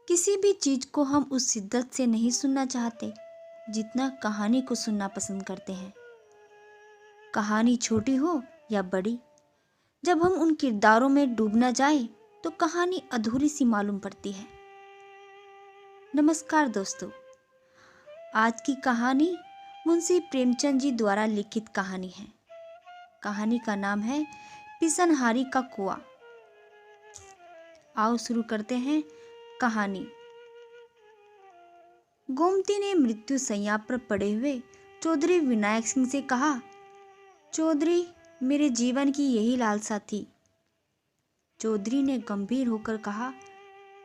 किसी भी चीज को हम उस शिद्दत से नहीं सुनना चाहते जितना कहानी को सुनना पसंद करते हैं। कहानी छोटी हो या बड़ी, जब हम उन किरदारों में डूबना जाए तो कहानी अधूरी सी मालूम पड़ती है। नमस्कार दोस्तों, आज की कहानी मुंशी प्रेमचंद जी द्वारा लिखित कहानी है। कहानी का नाम है पिसनहारी का कुआं। आओ शुरू करते हैं कहानी। गोमती ने मृत्यु शैया पर पड़े हुए चौधरी विनायक सिंह से कहा, चौधरी, मेरे जीवन की यही लालसा थी। चौधरी ने गंभीर होकर कहा,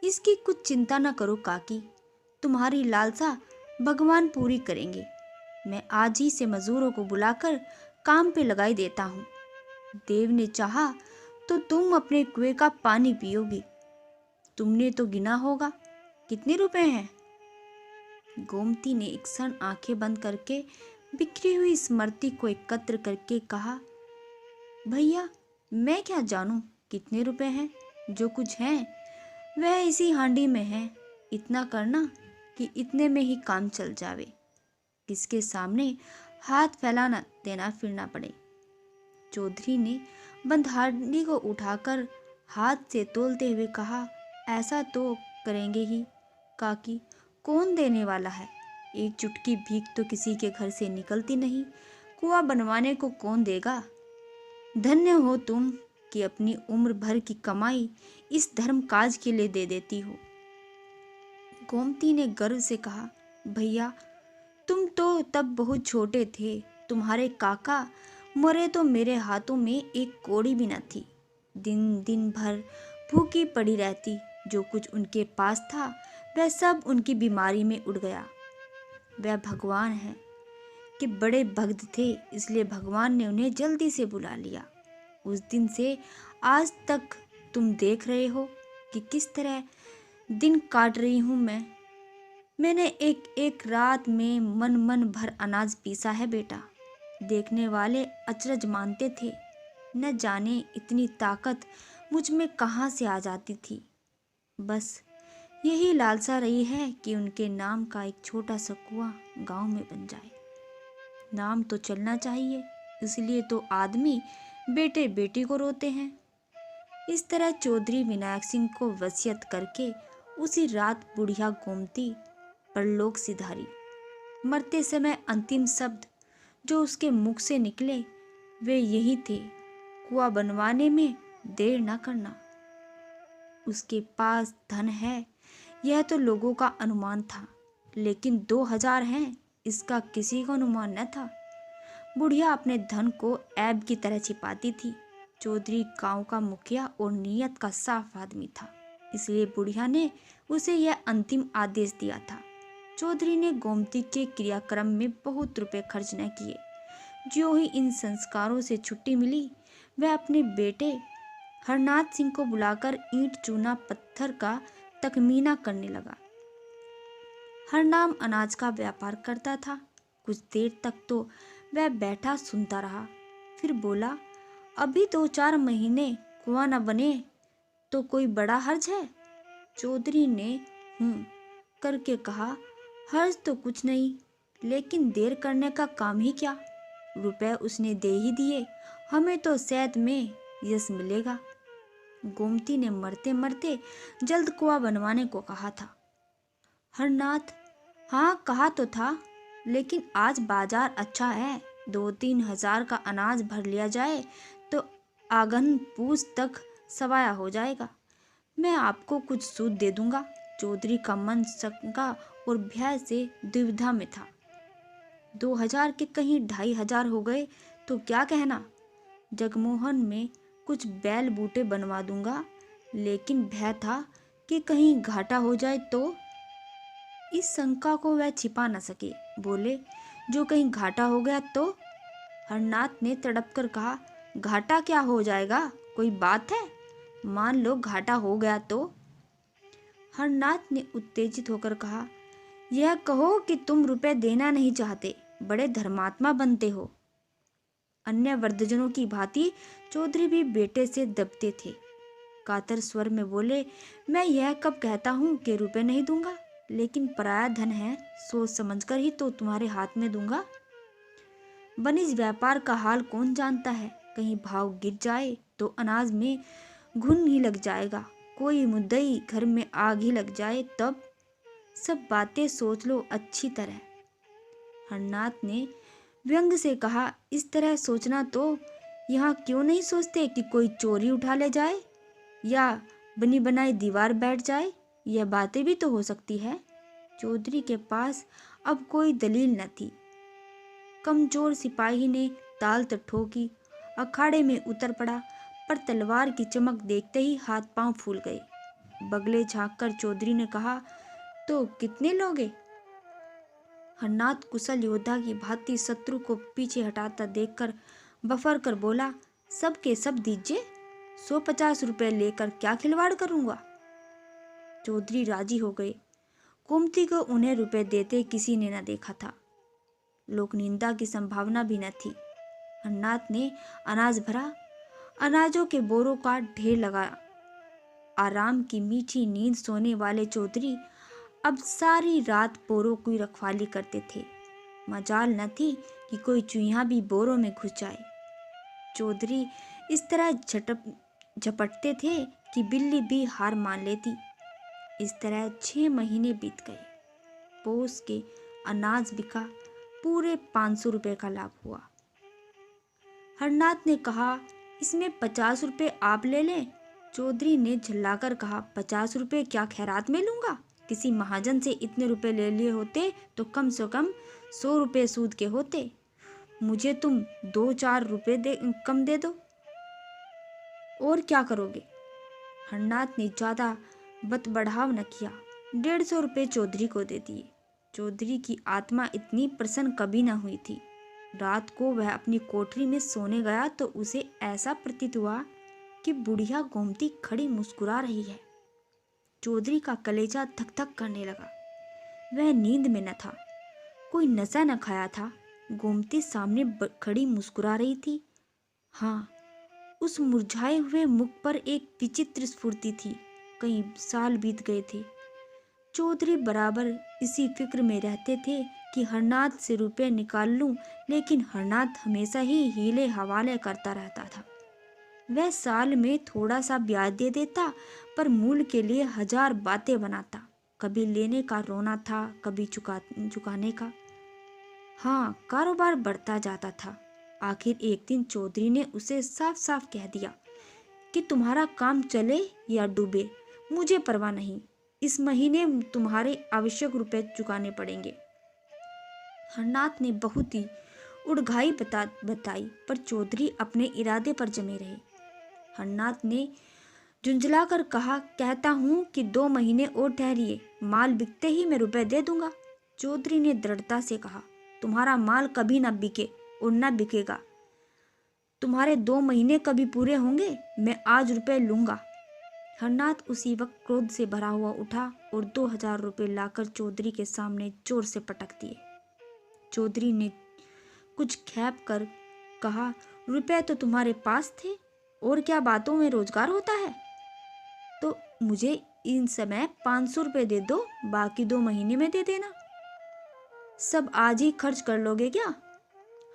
इसकी कुछ चिंता न करो काकी, तुम्हारी लालसा भगवान पूरी करेंगे। मैं आज ही से मजदूरों को बुलाकर काम पे लगाई देता हूँ। देव ने चाहा तो तुम अपने कुएं का पानी पियोगे। तुमने तो गिना होगा, कितने रुपए हैं? गोमती ने एक क्षण आंखें बंद करके बिखरी हुई स्मृति को एकत्र करके कहा, भैया, मैं क्या जानूं कितने रुपए हैं। जो कुछ है वह इसी हांडी में है। इतना करना कि इतने में ही काम चल जावे, किसके सामने हाथ फैलाना देना फिरना पड़े। चौधरी ने बंद हांडी को उठाकर हाथ से तोलते हुए कहा, ऐसा तो करेंगे ही काकी, कौन देने वाला है। एक चुटकी भीख तो किसी के घर से निकलती नहीं, कुआं बनवाने को कौन देगा। धन्य हो तुम कि अपनी उम्र भर की कमाई इस धर्म काज के लिए दे देती हो। गोमती ने गर्व से कहा, भैया, तुम तो तब बहुत छोटे थे। तुम्हारे काका मरे तो मेरे हाथों में एक कौड़ी भी न थी। दिन दिन भर भूखी पड़ी रहती। जो कुछ उनके पास था वह सब उनकी बीमारी में उड़ गया। वह भगवान है कि बड़े भक्त थे, इसलिए भगवान ने उन्हें जल्दी से बुला लिया। उस दिन से आज तक तुम देख रहे हो कि किस तरह दिन काट रही हूँ मैंने एक एक रात में मन मन भर अनाज पीसा है बेटा। देखने वाले अचरज मानते थे, न जाने इतनी ताकत मुझ में कहाँ से आ जाती थी। बस यही लालसा रही है कि उनके नाम का एक छोटा सा कुआं गांव में बन जाए। नाम तो चलना चाहिए, इसलिए तो आदमी बेटे बेटी को रोते हैं। इस तरह चौधरी विनायक सिंह को वसीयत करके उसी रात बुढ़िया गोमती परलोक सिधारी। मरते समय अंतिम शब्द जो उसके मुख से निकले वे यही थे, कुआं बनवाने में देर न करना। उसके पास धन है यह तो लोगों का अनुमान था, लेकिन 2000 हैं इसका किसी को अनुमान न था। बुढ़िया अपने धन को ऐब की तरह छिपाती थी। चौधरी गांव का मुखिया और नीयत का साफ आदमी था, इसलिए बुढ़िया ने उसे यह अंतिम आदेश दिया था। चौधरी ने गोमती के क्रियाक्रम में बहुत रुपए खर्च न किए। जो ही इन संस्कारों से छुट्टी मिली वह अपने बेटे हरनाथ सिंह को बुलाकर ईंट चूना पत्थर का तखमीना करने लगा। हरनाम अनाज का व्यापार करता था। कुछ देर तक तो वह बैठा सुनता रहा, फिर बोला, अभी 2-4 महीने कुआं न बने तो कोई बड़ा हर्ज है। चौधरी ने करके कहा, हर्ज तो कुछ नहीं, लेकिन देर करने का काम ही क्या। रुपए उसने दे ही दिए, हमें तो सैद में यश मिलेगा। गोमती ने मरते मरते जल्द कुआं बनवाने को कहा था। हरनाथ, हाँ कहा तो था, लेकिन आज बाजार अच्छा है। 2-3 हजार का अनाज भर लिया जाए तो आगन पूछ तक सवाया हो जाएगा। मैं आपको कुछ सूद दे दूंगा। चौधरी का मन शंका और भय से दुविधा में था। 2000 के कहीं 2500 हो गए तो क्या कहना। जगमोहन में कुछ बैल बूटे बनवा दूंगा, लेकिन भय था कि कहीं घाटा हो जाए तो। इस शंका को वह छिपा न सके, बोले, जो कहीं घाटा हो गया तो। हरनाथ ने तड़प कर कहा, घाटा क्या हो जाएगा, कोई बात है। मान लो घाटा हो गया तो। हरनाथ ने उत्तेजित होकर कहा, यह कहो कि तुम रुपए देना नहीं चाहते, बड़े धर्मात्मा बनते हो। अन्य वृद्धजनों की भांति चौधरी भी बेटे से दबते थे। कातर स्वर में बोले, मैं यह कब कहता हूँ कि रुपए नहीं दूंगा, लेकिन पराया धन है, सोच समझकर ही तो तुम्हारे हाथ में दूंगा। वनिज व्यापार का हाल कौन जानता है, कहीं भाव गिर जाए तो अनाज में घुन ही लग जाएगा, कोई मुद्दई घर में आग ही लग जाए तब। सब बातें सोच लो अच्छी तरह। हरनाथ ने व्यंग से कहा, इस तरह सोचना तो यहाँ क्यों नहीं सोचते कि कोई चोरी उठा ले जाए या बनी बनाई दीवार बैठ जाए, यह बातें भी तो हो सकती है। चौधरी के पास अब कोई दलील न थी। कमजोर सिपाही ने ताल तो ठोकी, अखाड़े में उतर पड़ा, पर तलवार की चमक देखते ही हाथ पांव फूल गए। बगले झांककर चौधरी ने कहा, तो कितने लोगे? हरनाथ कुशल योद्धा की भांति शत्रु को पीछे हटाता देखकर बफर कर बोला, सब के सब दीजिए, 150 रुपए लेकर क्या खिलवाड़ करूंगा। चौधरी राजी हो गए। कुमती को उन्हें रुपए देते किसी ने न देखा था, लोक निंदा की संभावना भी न थी। हरनाथ ने अनाज भरा, अनाजों के बोरों का ढेर लगा। आराम की मीठी नींद सोने वाले चौधरी अब सारी रात बोरों की रखवाली करते थे। मजाल न थी कि कोई चूहा भी बोरों में घुस जाए। चौधरी इस तरह झपटते थे कि बिल्ली भी हार मान लेती। इस तरह 6 महीने बीत गए। पोस के अनाज बिका, पूरे 500 रुपए का लाभ हुआ। हरनाथ ने कहा, इसमें 50 रुपए आप ले लें। चौधरी ने झल्लाकर कहा, 50 रुपए क्या खैरात में लूंगा? किसी महाजन से इतने रुपए ले लिए होते तो कम से कम 100 रुपए सूद के होते। मुझे तुम 2-4 रुपए कम दे दो। और क्या करोगे? हरनाथ ने ज्यादा बत बढ़ाव न किया, 150 रुपए चौधरी को दे दिए। चौधरी की आत्मा इतनी प्रसन्न कभी न हुई थी। रात को वह अपनी कोठरी में सोने गया तो उसे ऐसा प्रतीत हुआ कि बुढ़िया गोमती खड़ी मुस्कुरा रही है। चौधरी का कलेजा धक धक करने लगा। वह नींद में न था, कोई नशा न खाया था। गोमती सामने खड़ी मुस्कुरा रही थी। हाँ, उस मुरझाए हुए मुख पर एक विचित्र स्फूर्ति थी। कई साल बीत गए थे। चौधरी बराबर इसी फिक्र में रहते थे कि हरनाथ से रुपए निकाल लूं, लेकिन हरनाथ हमेशा ही हीले हवाले करता रहता था। वह साल में थोड़ा सा ब्याज दे देता, पर मूल के लिए 1000 बातें बनाता। कभी लेने का रोना था, कभी चुकाने का। हाँ, कारोबार बढ़ता जाता था। आखिर एक दिन चौधरी ने उसे साफ साफ कह दिया कि तुम्हारा काम चले या डूबे मुझे परवाह नहीं, इस महीने तुम्हारे आवश्यक रुपए चुकाने पड़ेंगे। हरनाथ ने बहुत ही उड़घाई बताई, पर चौधरी अपने इरादे पर जमे रहे। हरनाथ ने झुंझलाकर कहा, कहता हूं कि 2 महीने और ठहरिए, माल बिकते ही मैं रुपए दे दूंगा। चौधरी ने दृढ़ता से कहा, तुम्हारा माल कभी न बिके और न बिकेगा। तुम्हारे 2 महीने कभी पूरे होंगे? मैं आज रुपए लूंगा। हरनाथ उसी वक्त क्रोध से भरा हुआ उठा और 2000 रुपए लाकर चौधरी के सामने जोर से पटक दिए। चौधरी ने कुछ खैप कर कहा, रुपए तो तुम्हारे पास थे, और क्या बातों में रोजगार होता है? तो मुझे इन समय 500 रुपए दे दो, बाकी 2 महीने में दे देना। सब आज ही खर्च कर लोगे क्या?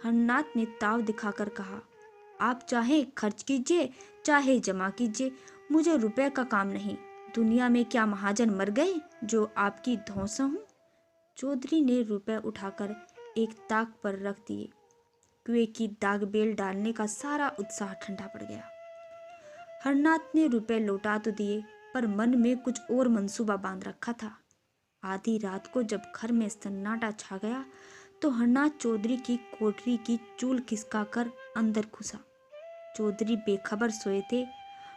हरनाथ ने ताव दिखाकर कहा, आप चाहे खर्च कीजिए चाहे जमा कीजिए, मुझे रुपए का काम नहीं। दुनिया में क्या महाजन मर गए जो आपकी धौंसा हूं? चौधरी ने रुपए उठाकर एक ताक पर रख दिए। कुएं की दाग बेल डालने का सारा उत्साह ठंडा पड़ गया। हरनाथ ने रुपए लौटा तो दिए, पर मन में कुछ और मंसूबा बांध रखा था। आधी रात को जब घर में सन्नाटा छा गया तो हरनाथ चौधरी की कोठरी की चूल खिसकाकर अंदर घुसा। चौधरी बेखबर सोए थे।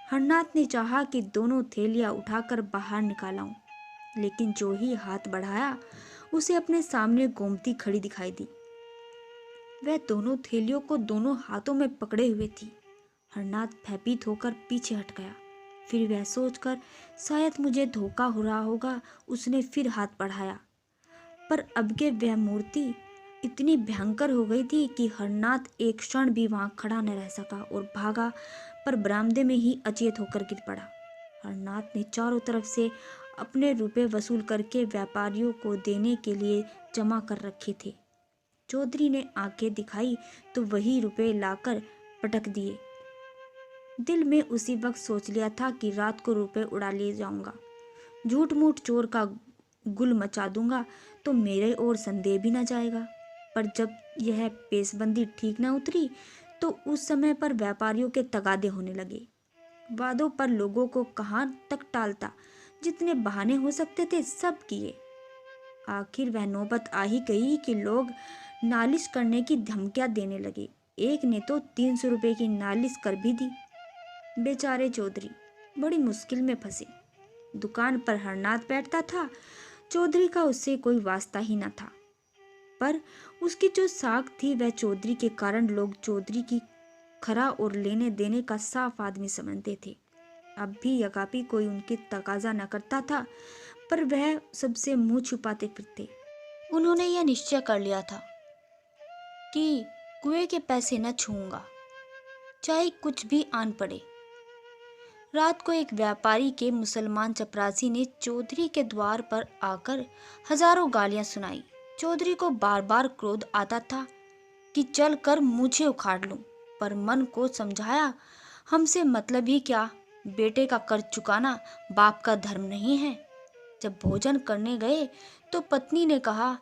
हरनाथ ने चाहा कि दोनों थैलियां उठाकर बाहर निकालाऊं, लेकिन जो ही हाथ बढ़ाया उसे अपने सामने गोमती खड़ी दिखाई दी। वह दोनों थैलियों को दोनों हाथों में पकड़े हुए थी। हरनाथ भयभीत होकर पीछे हट गया। फिर वह सोचकर शायद मुझे धोखा हो रहा होगा, उसने फिर हाथ बढ़ाया, पर अब के वह मूर्ति इतनी भयंकर हो गई थी कि हरनाथ एक क्षण भी वहां खड़ा न रह सका और भागा, पर बरामदे में ही अचेत होकर गिर पड़ा। हरनाथ ने चारों तरफ से अपने रुपए वसूल करके व्यापारियों को देने के लिए जमा कर रखे थे। चौधरी ने आंखें दिखाई तो वही रुपए लाकर पटक दिए। दिल में उसी वक्त सोच लिया था कि रात को रुपए उड़ा ले जाऊंगा, झूठ मूठ चोर का गुल मचा दूंगा तो मेरे और संदेह भी न जाएगा। पर जब यह पेशबंदी ठीक न उतरी तो उस समय पर व्यापारियों के तगादे होने लगे। वादों पर लोगों को कहाँ तक टालता, जितने बहाने हो सकते थे सब किए। आखिर वह नौबत आ ही गई कि लोग नालिश करने की धमकियां देने लगे। एक ने तो 300 रुपए की नालिश कर भी दी। बेचारे चौधरी बड़ी मुश्किल में फंसे। दुकान पर हरनाथ बैठता था, चौधरी का उससे कोई वास्ता ही न था। पर उसकी जो साख थी वह चौधरी के कारण लोग चौधरी की खरा और लेने देने का साफ आदमी समझते थे। अब भी यकापी कोई उनकी तकाजा न करता था, पर वह सबसे मुंह छुपाते फिरते। उन्होंने यह निश्चय कर लिया था कि कुएं के पैसे न छूऊंगा, चाहे कुछ भी आन पड़े। रात को एक व्यापारी के मुसलमान चपरासी ने चौधरी के द्वार पर आकर हजारों गालियां सुनाई। चौधरी को बार बार क्रोध आता था कि चल कर मुझे उखाड़ लूं, पर मन को समझाया हमसे मतलब ही क्या, बेटे का कर्ज चुकाना बाप का धर्म नहीं है। जब भोजन करने गए तो पत्नी ने कहा,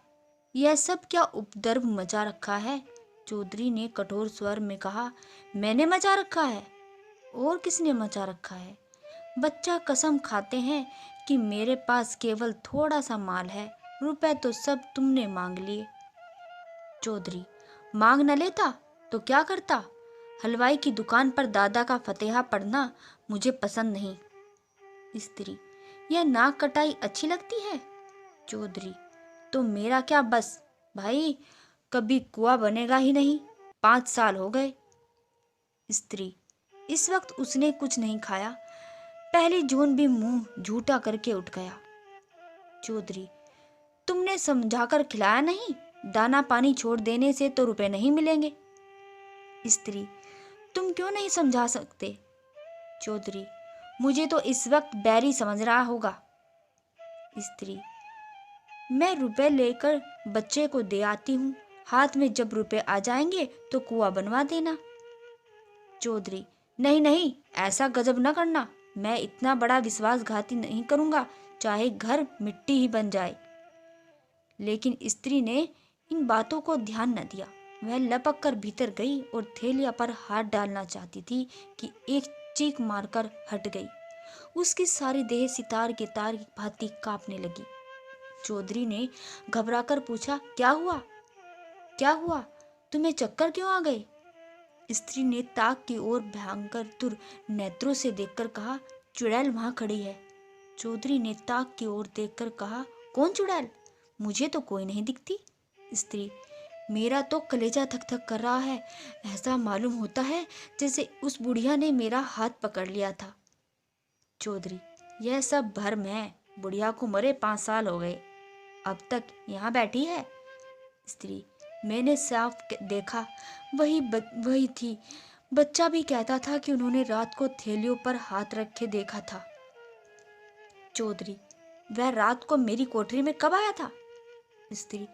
यह सब क्या उपद्रव मचा रखा है। चौधरी ने कठोर स्वर में कहा, मैंने मचा रखा है? और किसने मचा रखा है? बच्चा कसम खाते हैं कि मेरे पास केवल थोड़ा सा माल है, रुपए तो सब तुमने मांग लिए। चौधरी, मांग न लेता तो क्या करता? हलवाई की दुकान पर दादा का फतेहा पढ़ना मुझे पसंद नहीं। स्त्री, यह नाक कटाई अच्छी लगती है? चौधरी, तो मेरा क्या बस भाई, कभी कुआं बनेगा ही नहीं, 5 साल हो गए। स्त्री, इस वक्त उसने कुछ नहीं खाया, पहली जून भी मुंह झूठा करके उठ गया। चौधरी, तुमने समझाकर खिलाया नहीं, दाना पानी छोड़ देने से तो रुपए नहीं मिलेंगे। स्त्री, तुम क्यों नहीं समझा सकते? चौधरी, मुझे तो इस वक्त बैरी समझ रहा होगा। स्त्री, मैं रुपए लेकर बच्चे को दे आती हूँ, हाथ में जब रुपए आ जाएंगे तो कुआं बनवा देना। चौधरी, नहीं नहीं, ऐसा गजब न करना, मैं इतना बड़ा विश्वासघाती नहीं करूंगा, चाहे घर मिट्टी ही बन जाए। लेकिन स्त्री ने इन बातों को ध्यान न दिया। वह लपक कर भीतर गई और थैलिया पर हाथ डालना चाहती थी कि एक चीख मारकर हट गई। उसकी सारी देह सितार के तार की भांति कांपने लगी। चौधरी ने घबराकर पूछा, क्या हुआ? क्या हुआ? तुम्हें चक्कर क्यों आ गए? स्त्री ने ताक की ओर भयंकर तुर नेत्रों से देखकर कहा, चुड़ैल वहां खड़ी है। चौधरी ने ताक की ओर देखकर कहा, कौन चुड़ैल? मुझे तो कोई नहीं दिखती। स्त्री, मेरा तो कलेजा थक थक कर रहा है, ऐसा मालूम होता है जैसे उस बुढ़िया ने मेरा हाथ पकड़ लिया था। चौधरी, यह सब भ्रम है, बुढ़िया को मरे 5 साल हो गए, अब तक यहाँ बैठी है। स्त्री, मैंने साफ देखा, वही थी, बच्चा भी कहता था कि उन्होंने रात को थैलियों पर हाथ रखे देखा था। चौधरी, वह रात को मेरी कोठरी में कब आया था? स्त्री,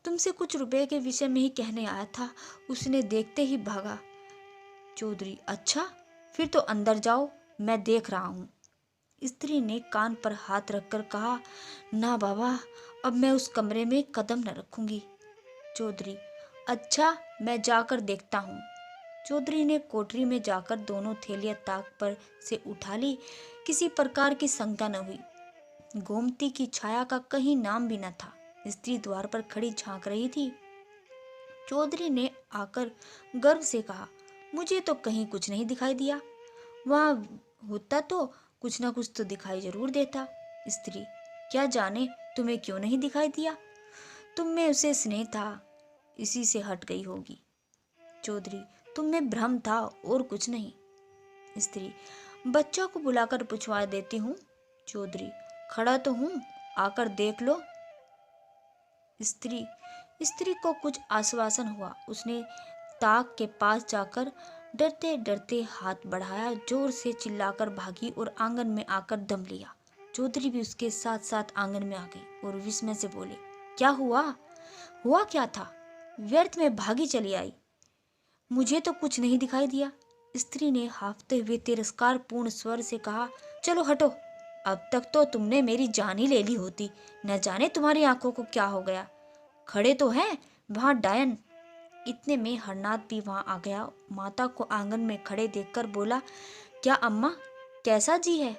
तुमसे कुछ रुपए के विषय में ही कहने आया था, उसने देखते ही भागा। चौधरी, अच्छा, फिर तो अंदर जाओ, मैं देख रहा हूँ। स्त्री ने कान पर हाथ रखकर कहा, ना बाबा, अब मैं उस कमरे में कदम न रखूंगी। चौधरी, अच्छा, मैं जाकर देखता हूँ। चौधरी ने कोठरी में जाकर दोनों थैलियां ताक पर से उठा ली। किसी प्रकार की शंका न हुई। गोमती की छाया का कहीं नाम भी न था। स्त्री द्वार पर खड़ी झांक रही थी। चौधरी ने आकर गर्व से कहा, मुझे तो कहीं कुछ नहीं दिखाई दिया, वहां होता तो कुछ ना कुछ तो दिखाई जरूर देता। स्त्री, क्या जाने तुम्हें क्यों नहीं दिखाई दिया, तुम में उसे स्नेह था, इसी से हट गई होगी। चौधरी, तुम में भ्रम था और कुछ नहीं। स्त्री, बच्चा को बुलाकर पूछवा देती हूँ। चौधरी, खड़ा तो हूँ, आकर देख लो। स्त्री को कुछ आश्वासन हुआ। उसने ताक के पास जाकर डरते डरते हाथ बढ़ाया, जोर से चिल्लाकर भागी और आंगन में आकर दम लिया। चौधरी भी उसके साथ साथ आंगन में आ गई और विस्मय से बोले, क्या हुआ? हुआ क्या था? व्यर्थ में भागी चली आई। मुझे तो कुछ नहीं दिखाई दिया। स्त्री ने हाफते हुए तिरस्कार पूर्ण स्वर से कहा, चलो हटो, अब तक तो तुमने मेरी जान ही ले ली होती। न जाने तुम्हारी आंखों को क्या हो गया। खड़े तो हैं वहां डायन। इतने में हरनाथ भी वहां आ गया। माता को आंगन में खड़े देखकर बोला, क्या अम्मा, कैसा जी है?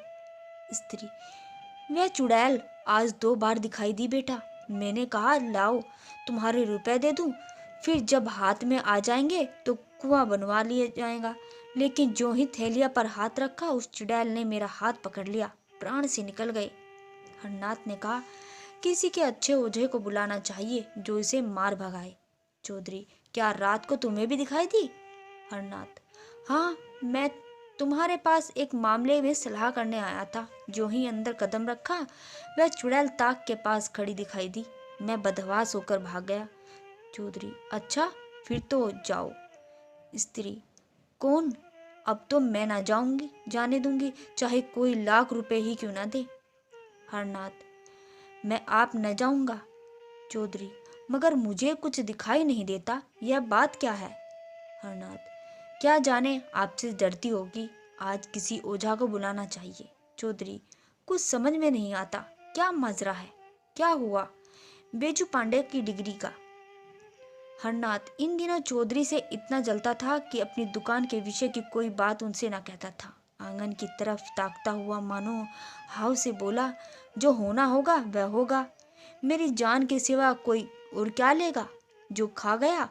स्त्री, वह चुड़ैल आज 2 बार दिखाई दी बेटा। मैंने कहा लाओ तुम्हारे रुपए दे दूं, फिर जब हाथ में आ जाएंगे तो कुआं बनवा लिया जाएगा। लेकिन जो ही थैलिया पर हाथ रखा, उस चुड़ैल ने मेरा हाथ पकड़ लिया, प्राण से निकल गए। हरनाथ ने कहा, किसी के अच्छे ओझे को बुलाना चाहिए जो इसे मार भगाए। चौधरी, क्या रात को तुम्हें भी दिखाई दी? हरनाथ, हाँ, मैं तुम्हारे पास एक मामले में सलाह करने आया था। जो ही अंदर कदम रखा, वह चुड़ैल ताक के पास खड़ी दिखाई दी। मैं बदहवास होकर भाग गया। चौधरी, अच्छा, फिर तो जाओ। स्त्री, कौन? अब तो मैं ना जाऊंगी, जाने दूंगी, चाहे कोई लाख रुपए ही क्यों ना दे। हरनाथ, मैं आप न जाऊंगा। चौधरी, मगर मुझे कुछ दिखाई नहीं देता, यह बात क्या है? हरनाथ, क्या जाने, आपसे डरती होगी। आज किसी ओझा को बुलाना चाहिए। चौधरी, कुछ समझ में नहीं आता, क्या मजरा है? क्या हुआ? बेजू पांडे की डिग्री का। हरनाथ इन दिनों चौधरी से इतना जलता था कि अपनी दुकान के विषय की कोई बात उनसे ना कहता था। आंगन की तरफ ताकता हुआ मानो हाव से बोला, जो होना होगा वह होगा। मेरी जान के सिवा कोई और क्या लेगा? जो खा गया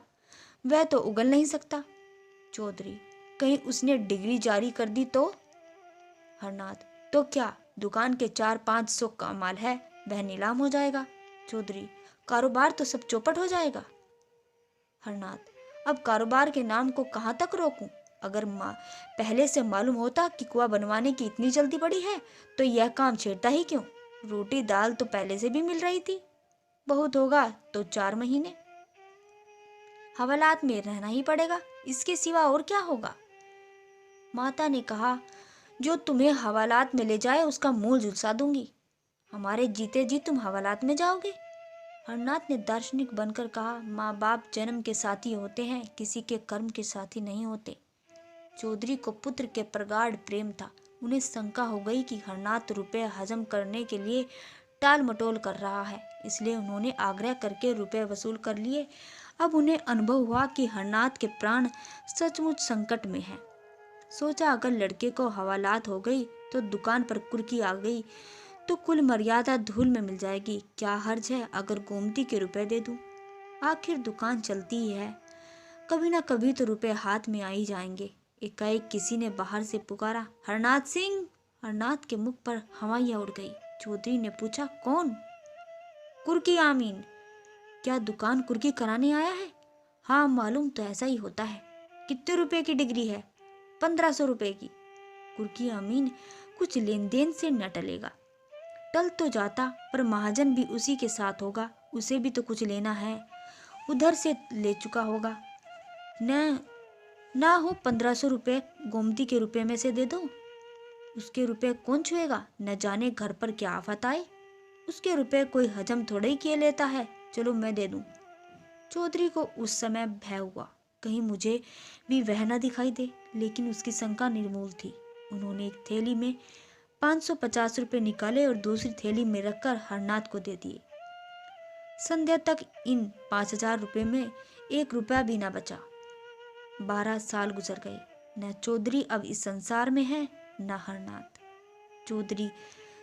वह तो उगल नहीं सकता। चौधरी, कहीं उसने डिग्री जारी कर दी तो? हरनाथ, तो क्या, दुकान के 400-500 का माल है, वह नीलाम हो जाएगा। चौधरी, कारोबार तो सब चौपट हो जाएगा। हरनाथ, अब कारोबार के नाम को कहाँ तक रोकूं? अगर पहले से मालूम होता कि कुआं बनवाने की इतनी जल्दी पड़ी है तो यह काम छेड़ता ही क्यों? रोटी दाल तो पहले से भी मिल रही थी। बहुत होगा तो 4 महीने हवालात में रहना ही पड़ेगा, इसके सिवा और क्या होगा? माता ने कहा, जो तुम्हें हवालात में ले जाए उसका मूल झुलसा दूंगी। हमारे जीते जी तुम हवालात में जाओगे? हरनाथ ने दार्शनिक बनकर कहा, माँ बाप जन्म के साथी होते हैं, किसी के कर्म के साथी नहीं होते। चौधरी को पुत्र के प्रगाढ़ प्रेम था। उन्हें शंका हो गई कि हरनाथ रुपए हजम करने के लिए टाल मटोल कर रहा है, इसलिए उन्होंने आग्रह करके रुपए वसूल कर लिए। अब उन्हें अनुभव हुआ कि हरनाथ के प्राण सचमुच संकट में हैं। सोचा, अगर लड़के को हवालात हो गई तो दुकान पर कुर्की आ गई तो कुल मर्यादा धूल में मिल जाएगी। क्या हर्ज है अगर गोमती के रुपए दे दूं? आखिर दुकान चलती ही है, कभी ना कभी तो रुपए हाथ में आ ही जाएंगे। एकाएक किसी ने बाहर से पुकारा, हरनाथ सिंह। हरनाथ के मुख पर हवाइयां उड़ गई। चौधरी ने पूछा, कौन? कुर्की आमीन। क्या दुकान कुर्की कराने आया है? हाँ, मालूम तो ऐसा ही होता है। कितने रुपए की डिग्री है? 1500 रुपए की। कुर्की आमीन, कुछ लेन देन से न टलेगा। टल तो जाता, पर महाजन भी उसी के साथ होगा, उसे भी तो कुछ लेना है, उधर से ले चुका होगा। न ना हो 1500 रुपये गोमती के रुपए में से दे दो। उसके रुपए कौन छुएगा? न जाने घर पर क्या आफत आए। उसके रुपए कोई हजम थोड़े ही किए लेता है। चलो मैं दे दूं। चौधरी को उस समय भय हुआ, कहीं मुझे भी वह न दिखाई दे, लेकिन उसकी शंका निर्मूल थी। उन्होंने एक थैली में 550 रुपये निकाले और दूसरी थैली में रखकर हरनाथ को दे दिए। संध्या तक इन 5000 रुपये में 1 रुपया भी न बचा। 12 साल गुजर गए। न चौधरी अब इस संसार में है, न हरनाथ। चौधरी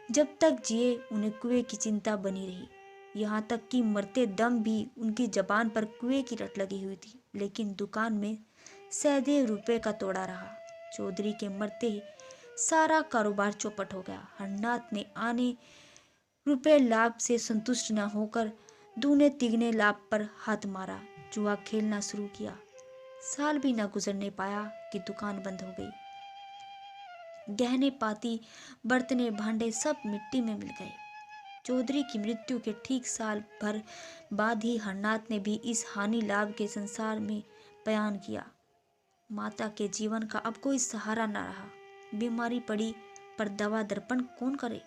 जब तक जिए उन्हें कुएं की चिंता बनी रही। यहाँ तक कि मरते दम भी उनकी जबान पर कुएं की रट लगी हुई थी। लेकिन दुकान में सैकड़ों रुपए का तोड़ा रहा। चौधरी के मरते ही सारा कारोबार चौपट हो गया। हरनाथ ने आने रुपए लाभ से संतुष्ट न होकर दूने तिगने लाभ पर हाथ मारा, जुआ खेलना शुरू किया। साल भी न गुजरने पाया कि दुकान बंद हो गई। गहने पाती, बर्तने भांडे सब मिट्टी में मिल गए। चौधरी की मृत्यु के ठीक साल भर बाद ही हरनाथ ने भी इस हानि लाभ के संसार में बयान किया। माता के जीवन का अब कोई सहारा न रहा। बीमारी पड़ी पर दवा दर्पण कौन करे।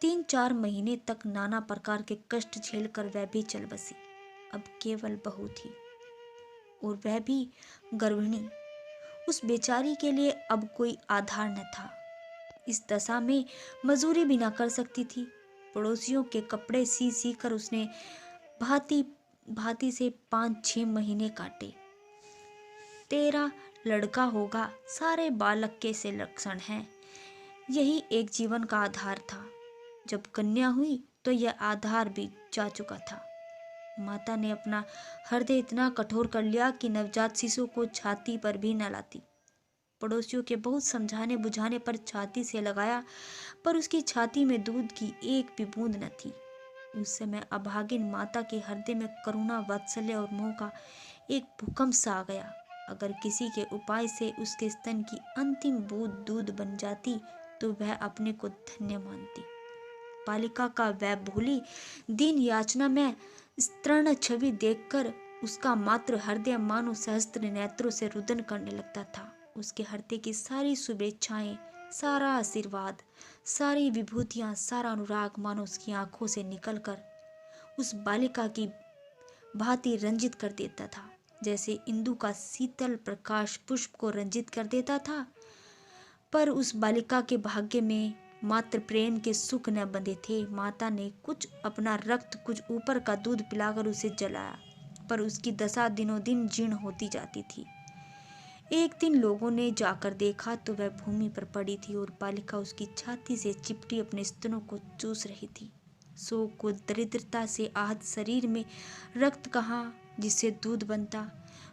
3-4 महीने तक नाना प्रकार के कष्ट झेलकर वह भी चल बसी। अब केवल बहू थी और वह भी गर्भिणी। उस बेचारी के लिए अब कोई आधार न था। इस दशा में मजूरी भी न कर सकती थी। पड़ोसियों के कपड़े सी सी कर उसने भांति भांति से 5-6 महीने काटे। 13 लड़का होगा, सारे बालक के से लक्षण हैं। यही एक जीवन का आधार था। जब कन्या हुई तो यह आधार भी जा चुका था। माता ने अपना हृदय इतना कठोर कर लिया कि नवजात शिशु को छाती पर भी न लाती। पड़ोसियों के बहुत समझाने बुझाने पर छाती से लगाया, पर उसकी छाती में दूध की एक भी बूंद न थी। उस समय अभागिन माता के हृदय में करुणा, वात्सल्य और मोह का एक भूकंप सा आ गया। अगर किसी के उपाय से उसके स्तन की अंतिम बूंद दूध बन जाती तो वह अपने को धन्य मानती। बालिका का वह भूली दीन याचना में स्तर्ण छवि देखकर उसका मात्र हृदय मानो सहस्त्र नेत्रों से रुदन करने लगता था। उसके हृदय की सारी शुभेच्छाएं, सारा आशीर्वाद, सारी विभूतियां, सारा अनुराग मानो उसकी आंखों से निकलकर उस बालिका की भांति रंजित कर देता था, जैसे इंदु का शीतल प्रकाश पुष्प को रंजित कर देता था। पर उस बालिका के भाग्य में मात्र प्रेम के सुख न बंधे थे। माता ने कुछ अपना रक्त, कुछ ऊपर का दूध पिलाकर उसे जलाया, पर उसकी दशा दिनों दिन जीर्ण होती जाती थी। एक दिन लोगों ने जाकर देखा तो वह भूमि पर पड़ी थी और बालिका उसकी छाती से चिपटी अपने स्तनों को चूस रही थी। शोक को दरिद्रता से आहत शरीर में रक्त कहाँ जिससे दूध बनता।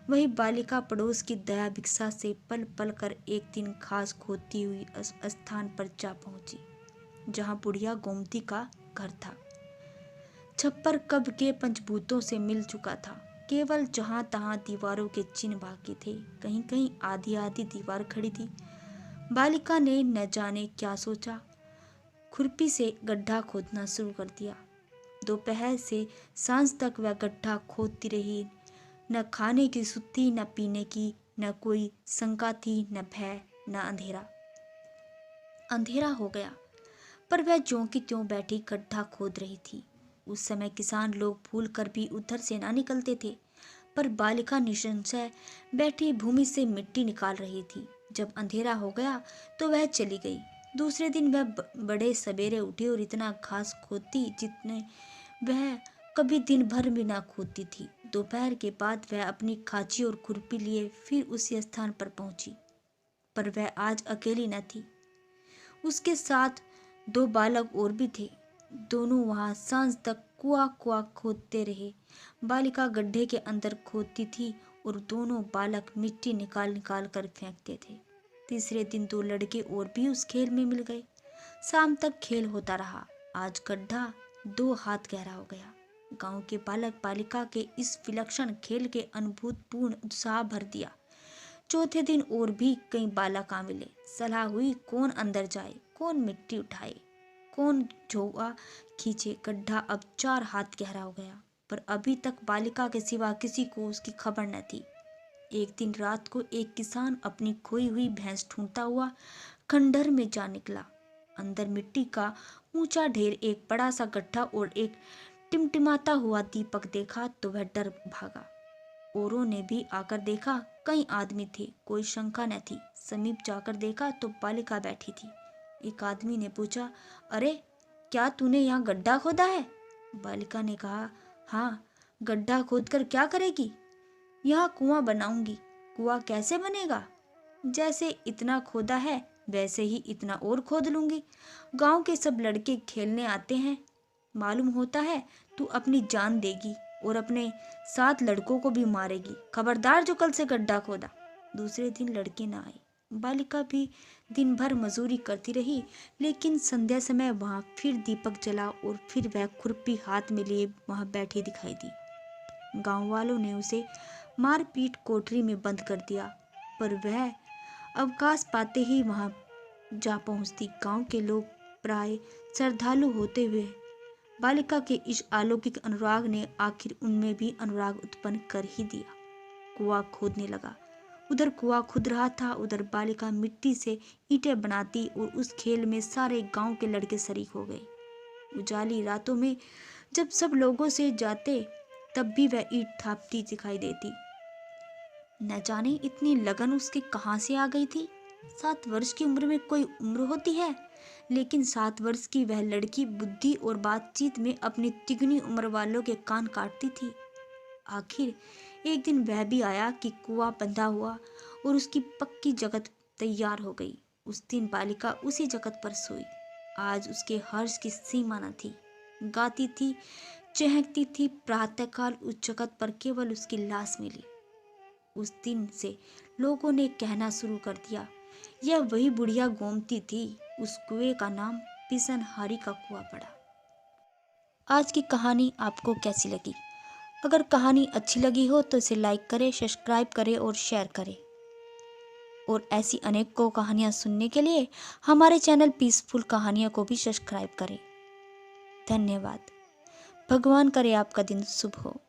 वही बालिका पड़ोस की दया भिक्षा से पल पल कर एक दिन घास खोदती हुई स्थान पर जा पहुंची, जहाँ बुढ़िया गोमती का घर था। छप्पर कब के पंचभूतों से मिल चुका था। केवल जहां तहां दीवारों के चिन्ह बाकी थे। कहीं कहीं आधी आधी दीवार खड़ी थी। बालिका ने न जाने क्या सोचा, खुरपी से गड्ढा खोदना शुरू कर दिया। दोपहर से सांझ तक वह गड्ढा खोदती रही। न खाने की सुत्ती, न पीने की, न कोई शंका थी, न भय, न अंधेरा। अंधेरा हो गया, पर वह ज्यों की त्यों बैठी गड्ढा खोद रही थी। उस समय किसान लोग भूल कर भी उधर से ना निकलते थे, पर बालिका निसंशय बैठी भूमि से मिट्टी निकाल रही थी। जब अंधेरा हो गया तो वह चली गई। दूसरे दिन वह बड़े सवेरे उठी और इतना घास खोदती जितने वह कभी दिन भर में ना खोदती थी। दोपहर के बाद वह अपनी खांची और खुरपी लिए फिर उसी स्थान पर पहुंची, पर वह आज अकेली न थी। उसके साथ 2 बालक और भी थे। दोनों वहां सांझ तक कुआ कुआ खोदते रहे। बालिका गड्ढे के अंदर खोदती थी और दोनों बालक मिट्टी निकाल निकाल कर फेंकते थे। तीसरे दिन 2 लड़के और भी उस खेल में मिल गए। शाम तक खेल होता रहा। आज गड्ढा 2 हाथ गहरा हो गया। गांव के बालक बालिका के इस विलक्षण खेल के अनुभूतपूर्ण उत्साह भर दिया। चौथे दिन और भी कई बालक आ मिले। सलाह हुई कौन अंदर जाए, कौन मिट्टी उठाए, कौन झोआ खींचे। गड्ढा अब 4 हाथ गहरा हो गया, पर अभी तक बालिका के सिवा किसी को उसकी खबर न थी। एक दिन रात को एक किसान अपनी खोई हुई भैंस ढूंढता हुआ खंडहर में जा निकला। अंदर मिट्टी का ऊंचा ढेर, एक बड़ा सा गड्ढा और एक टिमटिमाता हुआ दीपक देखा तो वह डर भागा। औरों ने भी आकर देखा, कई आदमी थे, कोई शंका न थी। समीप जाकर देखा तो बालिका बैठी थी। एक आदमी ने पूछा, अरे क्या तूने यहाँ गड्ढा खोदा है? बालिका ने कहा, हाँ, गड्ढा खोदकर क्या करेगी? यहाँ कुआं बनाऊंगी। कुआं कैसे बनेगा? जैसे इतना खोदा है वैसे ही इतना और खोद लूंगी। गांव के सब लड़के खेलने आते हैं। मालूम होता है तू अपनी जान देगी और अपने 7 लड़कों को भी मारेगी। खबरदार जो कल से गड्ढा खोदा। दूसरे दिन लड़के न आए। बालिका भी दिन भर मजूरी करती रही, लेकिन संध्या समय वहां फिर दीपक जला और फिर वह खुरपी हाथ में लिए वहां बैठी दिखाई दी। गांव वालों ने उसे मारपीट कोठरी में बंद कर दिया, पर वह अवकाश पाते ही वहां जा पहुंचती। गांव के लोग प्राय श्रद्धालु होते हुए बालिका के इस अलौकिक अनुराग ने आखिर उनमें भी अनुराग उत्पन्न कर ही दिया। कुआं खोदने लगा उधर कुआं खुद रहा था, उधर बालिका मिट्टी से ईंटें बनाती और उस खेल में सारे गांव के लड़के शरीक हो गए। उजाली रातों में जब सब लोगों से जाते तब भी वह ईंट थापती दिखाई देती। न जाने इतनी लगन उसके कहाँ से आ गई थी। 7 वर्ष की उम्र में कोई उम्र होती है, लेकिन 7 वर्ष की वह लड़की बुद्धि और बातचीत में अपनी तिगनी उम्र वालों के कान काटती थी। आखिर एक दिन वह भी आया कि कुआं बंधा हुआ और उसकी पक्की जगत तैयार हो गई। उस दिन बालिका उसी जगत पर सोई। आज उसके हर्ष की सीमा न थी। गाती थी, चहकती थी। प्रातःकाल उस जगत पर केवल उसकी लाश मिली। उस दिन से लोगों ने कहना शुरू कर दिया, यह वही बुढ़िया गोमती थी। उस कुएं का नाम पिसनहारी का कुआं पड़ा। आज की कहानी आपको कैसी लगी? अगर कहानी अच्छी लगी हो तो इसे लाइक करें, सब्सक्राइब करें और शेयर करें। और ऐसी अनेकों कहानियां सुनने के लिए हमारे चैनल पीसफुल कहानियों को भी सब्सक्राइब करें। धन्यवाद। भगवान करे आपका दिन शुभ हो।